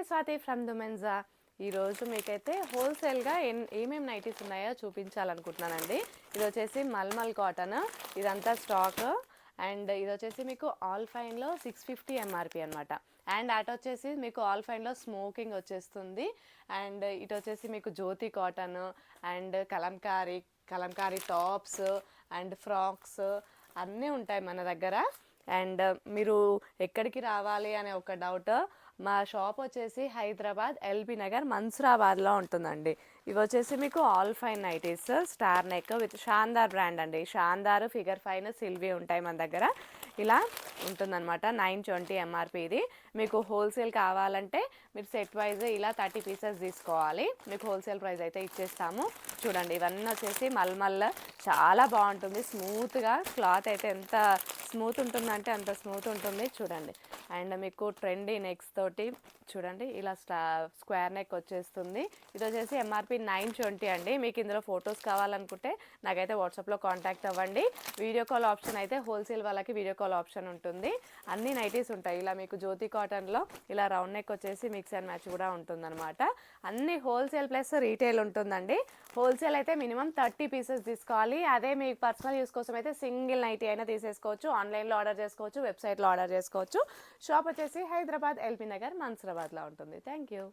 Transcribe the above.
Swathi from దుమెన్జా. ఈరోజు మీకైతే హోల్సేల్గా ఏమేమి నైటీస్ ఉన్నాయో చూపించాలనుకుంటున్నానండి. ఇది వచ్చేసి మల్మల్ కాటన్, ఇదంతా స్టాక్. అండ్ ఇది వచ్చేసి మీకు ఆల్ ఫైన్లో 650 ఎంఆర్పి అనమాట. అండ్ అటు వచ్చేసి మీకు ఆల్ ఫైన్లో స్మోకింగ్ వచ్చేస్తుంది. అండ్ ఇటు వచ్చేసి మీకు Jyoti cotton and Kalamkari tops and frocks అన్నీ ఉంటాయి మన దగ్గర. అండ్ మీరు ఎక్కడికి రావాలి అనే ఒక డౌట్, మా షాప్ వచ్చేసి హైదరాబాద్ ఎల్బీ నగర్ మన్సూరాబాద్లో ఉంటుందండి. ఇవి వచ్చేసి మీకు all fine nighties, star neck with Shandaar brand అండి. షాందార్, ఫిగర్ ఫైన్, సిల్వీ ఉంటాయి మన దగ్గర. ఇలా ఉంటుందన్నమాట. 920 ఎంఆర్పి. ఇది మీకు హోల్సేల్ కావాలంటే మీరు సెట్ వైజ్ ఇలా 30 పీసెస్ తీసుకోవాలి. మీకు హోల్సేల్ ప్రైస్ అయితే ఇచ్చేస్తాము. చూడండి, ఇవన్నీ వచ్చేసి మల్మల్, చాలా బాగుంటుంది. స్మూత్గా క్లాత్ అయితే ఎంత స్మూత్ ఉంటుందంటే అంత స్మూత్ ఉంటుంది. చూడండి, అండ్ మీకు ట్రెండీ నెక్స్ తోటి చూడండి ఇలా స్క్వేర్ నెక్ వచ్చేస్తుంది. ఇది వచ్చేసి ఎంఆర్పి 920 అండి. మీకు ఇందులో ఫొటోస్ కావాలనుకుంటే నాకైతే వాట్సాప్లో కాంటాక్ట్ అవ్వండి. వీడియో కాల్ ఆప్షన్ అయితే హోల్సేల్ వాళ్ళకి వీడియో కాల్ ఆప్షన్ ఉంటుంది. అన్ని నైటీస్ ఉంటాయి. ఇలా మీకు జ్యోతి కాటన్లో ఇలా రౌండ్ నెక్ వచ్చేసి మిక్స్ అండ్ మ్యాచ్ కూడా ఉంటుందన్నమాట. అన్ని హోల్సేల్ ప్లస్ రీటైల్ ఉంటుందండి. హోల్సేల్ అయితే మినిమం 30 పీసెస్ తీసుకోవాలి. అదే మీ పర్సనల్ యూస్ కోసం అయితే సింగిల్ నైటీ అయినా తీసేసుకోవచ్చు. ఆన్లైన్లో ఆర్డర్ చేసుకోవచ్చు, వెబ్సైట్లో ఆర్డర్ చేసుకోవచ్చు. షాప్ వచ్చేసి హైదరాబాద్ ఎల్బీ నగర్ మన్సూరాబాద్లో ఉంటుంది. Thank you.